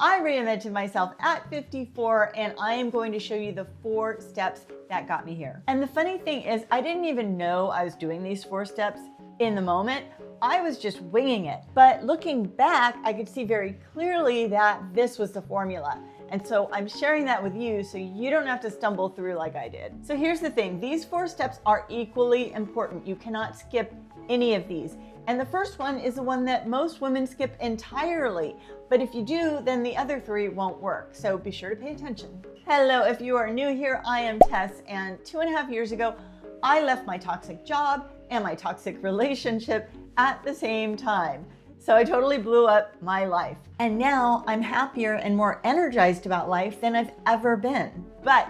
I reinvented myself at 54, and I am going to show you the 4 steps that got me here. And the funny thing is, I didn't even know I was doing these 4 steps in the moment. I was just winging it. But looking back, I could see very clearly that this was the formula. And so I'm sharing that with you so you don't have to stumble through like I did. So here's the thing, these 4 steps are equally important. You cannot skip any of these. And the first one is the one that most women skip entirely. But if you do, then the other 3 won't work. So be sure to pay attention. Hello, if you are new here, I am Tess, and 2.5 years ago, I left my toxic job and my toxic relationship at the same time. So I totally blew up my life. And now I'm happier and more energized about life than I've ever been. But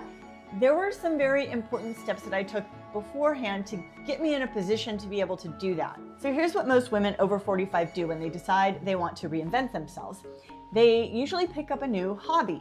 there were some very important steps that I took beforehand to get me in a position to be able to do that. So here's what most women over 45 do when they decide they want to reinvent themselves. They usually pick up a new hobby.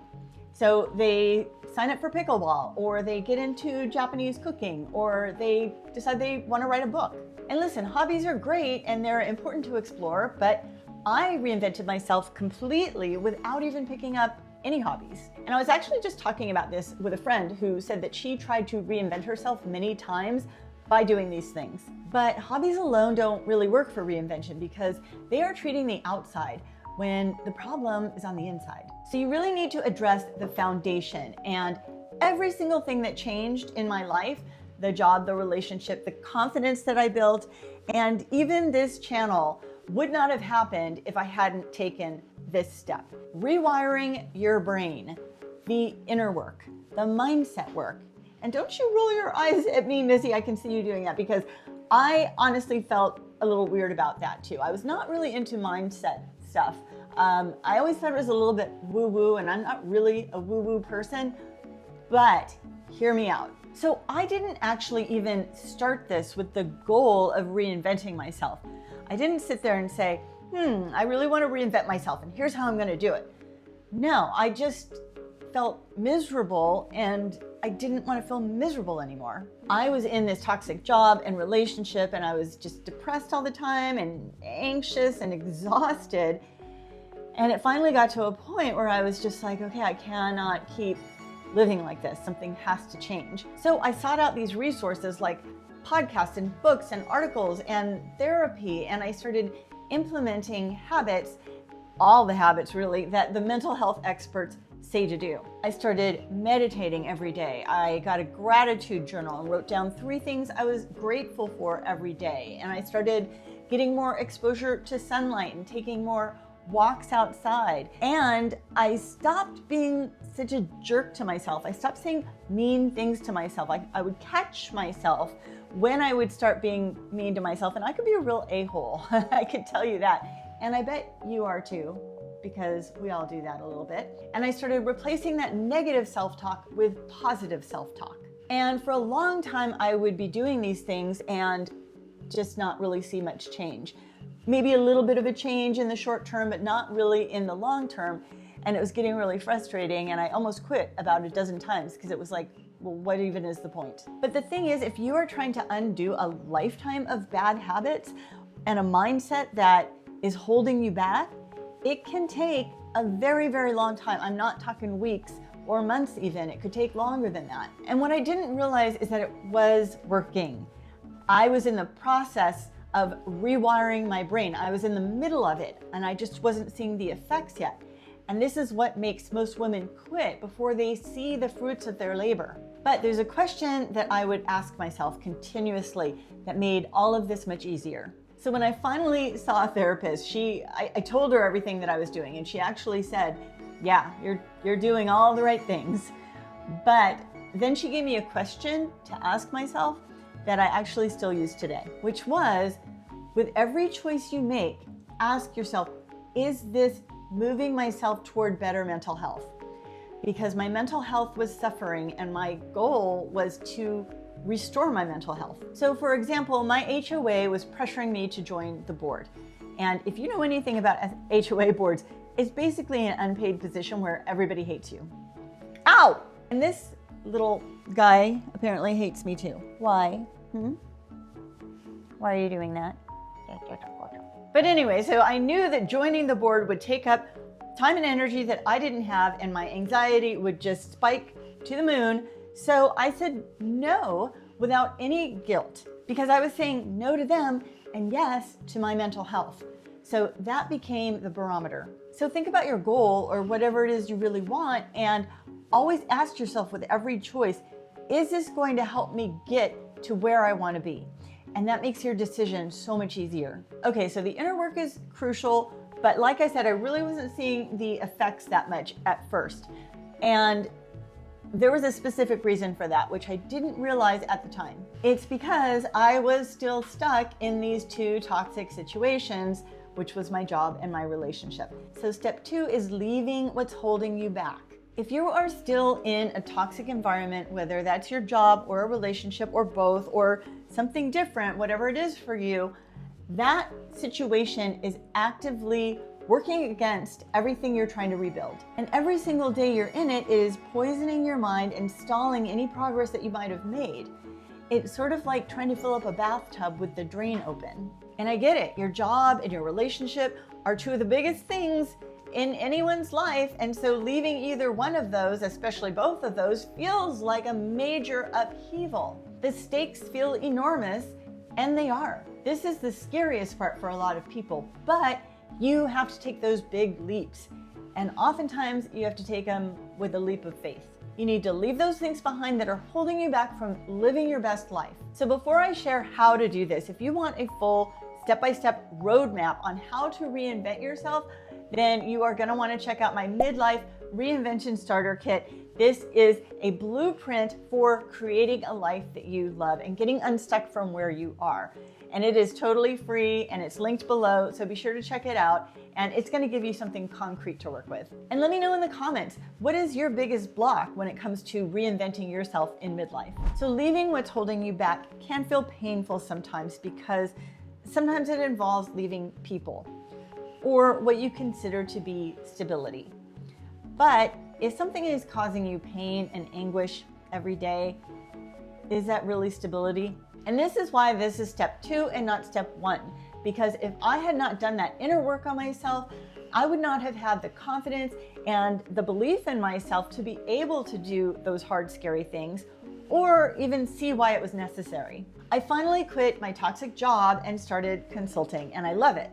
So they sign up for pickleball, or they get into Japanese cooking, or they decide they want to write a book. And listen, hobbies are great and they're important to explore, but I reinvented myself completely without even picking up any hobbies. And I was actually just talking about this with a friend who said that she tried to reinvent herself many times by doing these things. But hobbies alone don't really work for reinvention because they are treating the outside when the problem is on the inside. So you really need to address the foundation, and every single thing that changed in my life, the job, the relationship, the confidence that I built, and even this channel would not have happened if I hadn't taken this step. Rewiring your brain, the inner work, the mindset work. And don't you roll your eyes at me, Missy, I can see you doing that, because I honestly felt a little weird about that too. I was not really into mindset stuff. I always thought it was a little bit woo-woo, and I'm not really a woo-woo person, but hear me out. So I didn't actually even start this with the goal of reinventing myself. I didn't sit there and say, I really want to reinvent myself and here's how I'm going to do it. No, I just felt miserable and I didn't want to feel miserable anymore. I was in this toxic job and relationship and I was just depressed all the time and anxious and exhausted. And it finally got to a point where I was just like, okay, I cannot keep living like this. Something has to change. So I sought out these resources like podcasts and books and articles and therapy, and I started implementing habits, all the habits really, that the mental health experts say to do. I started meditating every day. I got a gratitude journal and wrote down 3 things I was grateful for every day. And I started getting more exposure to sunlight and taking more walks outside. And I stopped being such a jerk to myself. I stopped saying mean things to myself. I would catch myself when I would start being mean to myself, and I could be a real a-hole. I could tell you that. And I bet you are too, because we all do that a little bit. And I started replacing that negative self-talk with positive self-talk. And for a long time, I would be doing these things and just not really see much change. Maybe a little bit of a change in the short term, but not really in the long term. And it was getting really frustrating, and I almost quit about a dozen times because it was like, well, what even is the point? But the thing is, if you are trying to undo a lifetime of bad habits and a mindset that is holding you back, it can take a very, very long time. I'm not talking weeks or months even. It could take longer than that. And what I didn't realize is that it was working. I was in the process of rewiring my brain. I was in the middle of it, and I just wasn't seeing the effects yet. And this is what makes most women quit before they see the fruits of their labor. But there's a question that I would ask myself continuously that made all of this much easier. So when I finally saw a therapist, I told her everything that I was doing, and she actually said, yeah, you're doing all the right things. But then she gave me a question to ask myself that I actually still use today, which was, with every choice you make, ask yourself, is this moving myself toward better mental health? Because my mental health was suffering and my goal was to restore my mental health. So for example, my HOA was pressuring me to join the board. And if you know anything about HOA boards, it's basically an unpaid position where everybody hates you. Ow! And this little guy apparently hates me too. Why? Why are you doing that? But anyway, so I knew that joining the board would take up time and energy that I didn't have, and my anxiety would just spike to the moon. So I said no without any guilt, because I was saying no to them and yes to my mental health. So that became the barometer. So think about your goal or whatever it is you really want, and always ask yourself with every choice, is this going to help me get to where I want to be? And that makes your decision so much easier. Okay, so the inner work is crucial, but like I said, I really wasn't seeing the effects that much at first. And there was a specific reason for that, which I didn't realize at the time. It's because I was still stuck in these two toxic situations, which was my job and my relationship. So step 2 is leaving what's holding you back. If you are still in a toxic environment, whether that's your job or a relationship or both or something different, whatever it is for you, that situation is actively working against everything you're trying to rebuild. And every single day you're in it, it is poisoning your mind and stalling any progress that you might have made. It's sort of like trying to fill up a bathtub with the drain open. And I get it, your job and your relationship are two of the biggest things in anyone's life, and so leaving either one of those, especially both of those, feels like a major upheaval. The stakes feel enormous, and they are. This is the scariest part for a lot of people, but you have to take those big leaps, and oftentimes you have to take them with a leap of faith. You need to leave those things behind that are holding you back from living your best life. So before I share how to do this, if you want a full step-by-step roadmap on how to reinvent yourself, then you are going to want to check out my midlife reinvention starter kit. This is a blueprint for creating a life that you love and getting unstuck from where you are. And it is totally free, and it's linked below, so be sure to check it out, and it's going to give you something concrete to work with. And let me know in the comments, what is your biggest block when it comes to reinventing yourself in midlife? So leaving what's holding you back can feel painful sometimes, because sometimes it involves leaving people or what you consider to be stability. But if something is causing you pain and anguish every day, is that really stability? And this is why this is step 2 and not step 1. Because if I had not done that inner work on myself, I would not have had the confidence and the belief in myself to be able to do those hard, scary things, or even see why it was necessary. I finally quit my toxic job and started consulting, and I love it.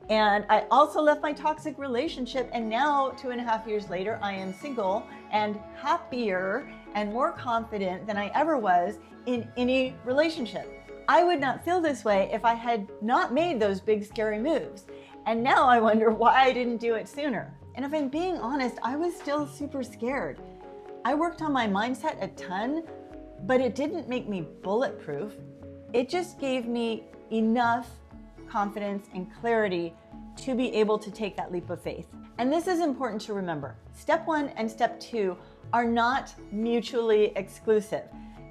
And I also left my toxic relationship, and now 2.5 years later, I am single and happier and more confident than I ever was in any relationship. I would not feel this way if I had not made those big, scary moves. And now I wonder why I didn't do it sooner. And if I'm being honest, I was still super scared. I worked on my mindset a ton, but it didn't make me bulletproof. It just gave me enough confidence and clarity to be able to take that leap of faith. And this is important to remember. Step 1 and step 2 are not mutually exclusive.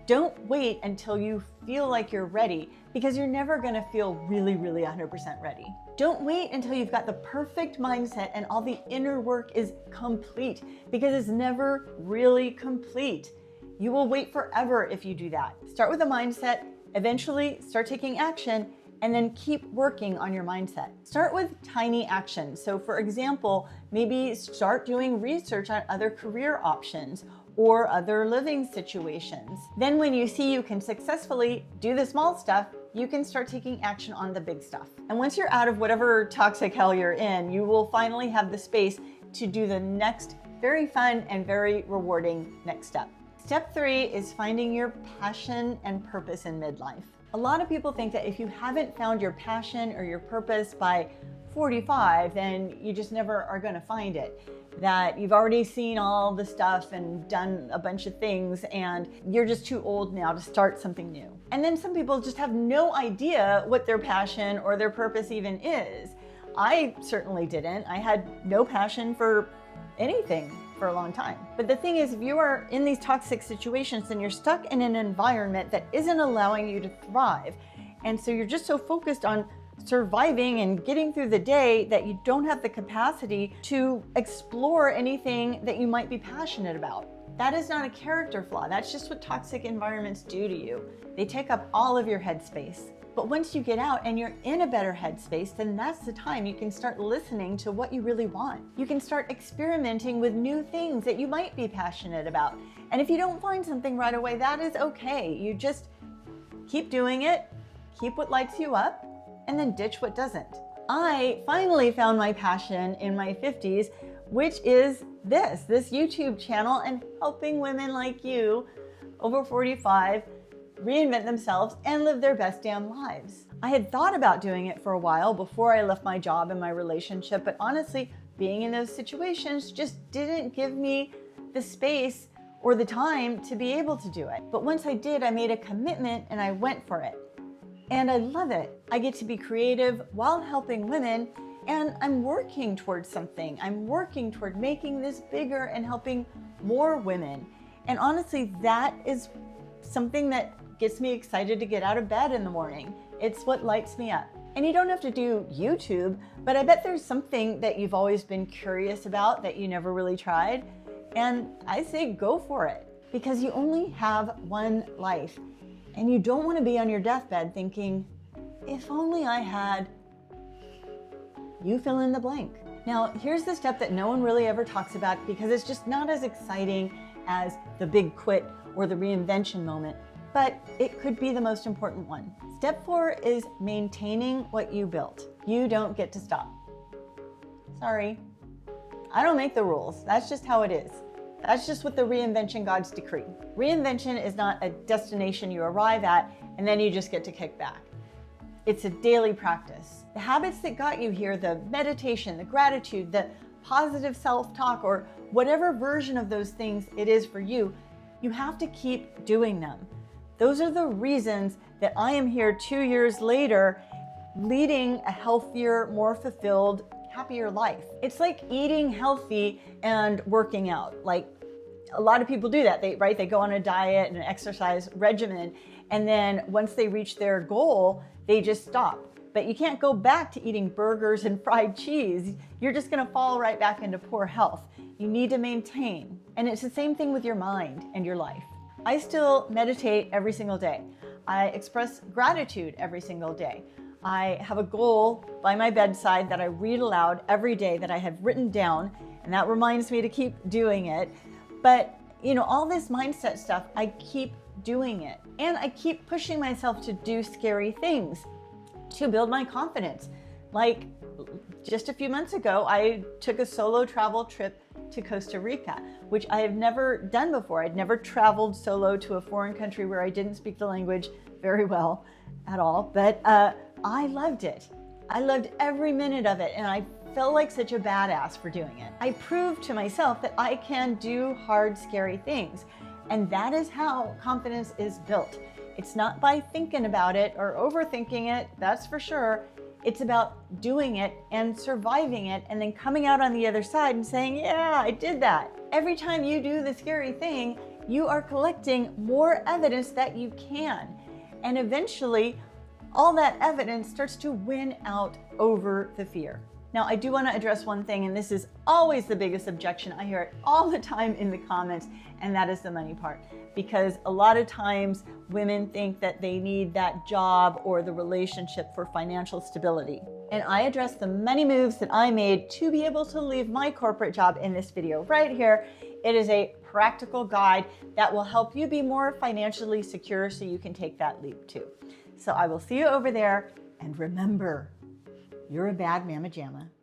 Don't wait until you feel like you're ready, because you're never gonna feel really 100% ready. Don't wait until you've got the perfect mindset and all the inner work is complete, because it's never really complete. You will wait forever if you do that. Start with a mindset, eventually start taking action, and then keep working on your mindset. Start with tiny actions. So for example, maybe start doing research on other career options or other living situations. Then when you see you can successfully do the small stuff, you can start taking action on the big stuff. And once you're out of whatever toxic hell you're in, you will finally have the space to do the next very fun and very rewarding next step. Step 3 is finding your passion and purpose in midlife. A lot of people think that if you haven't found your passion or your purpose by 45, then you just never are going to find it. That you've already seen all the stuff and done a bunch of things, and you're just too old now to start something new. And then some people just have no idea what their passion or their purpose even is. I certainly didn't. I had no passion for anything for a long time. But the thing is, if you are in these toxic situations, then you're stuck in an environment that isn't allowing you to thrive. And so you're just so focused on surviving and getting through the day that you don't have the capacity to explore anything that you might be passionate about. That is not a character flaw. That's just what toxic environments do to you. They take up all of your headspace. But once you get out and you're in a better headspace, then that's the time you can start listening to what you really want. You can start experimenting with new things that you might be passionate about. And if you don't find something right away, that is okay. You just keep doing it, keep what lights you up, and then ditch what doesn't. I finally found my passion in my 50s, which is this YouTube channel and helping women like you over 45 reinvent themselves and live their best damn lives. I had thought about doing it for a while before I left my job and my relationship, but honestly, being in those situations just didn't give me the space or the time to be able to do it. But once I did, I made a commitment and I went for it. And I love it. I get to be creative while helping women, and I'm working towards something. I'm working toward making this bigger and helping more women. And honestly, that is something that gets me excited to get out of bed in the morning. It's what lights me up. And you don't have to do YouTube, but I bet there's something that you've always been curious about that you never really tried. And I say go for it, because you only have one life. And you don't want to be on your deathbed thinking, if only I had, you fill in the blank. Now, here's the step that no one really ever talks about because it's just not as exciting as the big quit or the reinvention moment, but it could be the most important one. Step 4 is maintaining what you built. You don't get to stop. Sorry, I don't make the rules. That's just how it is. That's just what the reinvention gods decree. Reinvention is not a destination you arrive at and then you just get to kick back. It's a daily practice. The habits that got you here, the meditation, the gratitude, the positive self-talk, or whatever version of those things it is for you, you have to keep doing them. Those are the reasons that I am here 2 years later, leading a healthier, more fulfilled, happier life. It's like eating healthy and working out. Like a lot of people do that, they go on a diet and an exercise regimen, and then once they reach their goal, they just stop. But you can't go back to eating burgers and fried cheese. You're just gonna fall right back into poor health. You need to maintain. And it's the same thing with your mind and your life. I still meditate every single day. I express gratitude every single day. I have a goal by my bedside that I read aloud every day that I have written down, and that reminds me to keep doing it. But all this mindset stuff, I keep doing it. And I keep pushing myself to do scary things to build my confidence. Like just a few months ago, I took a solo travel trip to Costa Rica, which I have never done before. I'd never traveled solo to a foreign country where I didn't speak the language very well at all, but I loved it. I loved every minute of it, and I felt like such a badass for doing it. I proved to myself that I can do hard, scary things, and that is how confidence is built. It's not by thinking about it or overthinking it, that's for sure. It's about doing it and surviving it and then coming out on the other side and saying, yeah, I did that. Every time you do the scary thing, you are collecting more evidence that you can. And eventually, all that evidence starts to win out over the fear. Now, I do want to address one thing, and this is always the biggest objection. I hear it all the time in the comments, and that is the money part. Because a lot of times women think that they need that job or the relationship for financial stability. And I address the many moves that I made to be able to leave my corporate job in this video right here. It is a practical guide that will help you be more financially secure so you can take that leap too. So I will see you over there, and remember, you're a bad mamma jamma.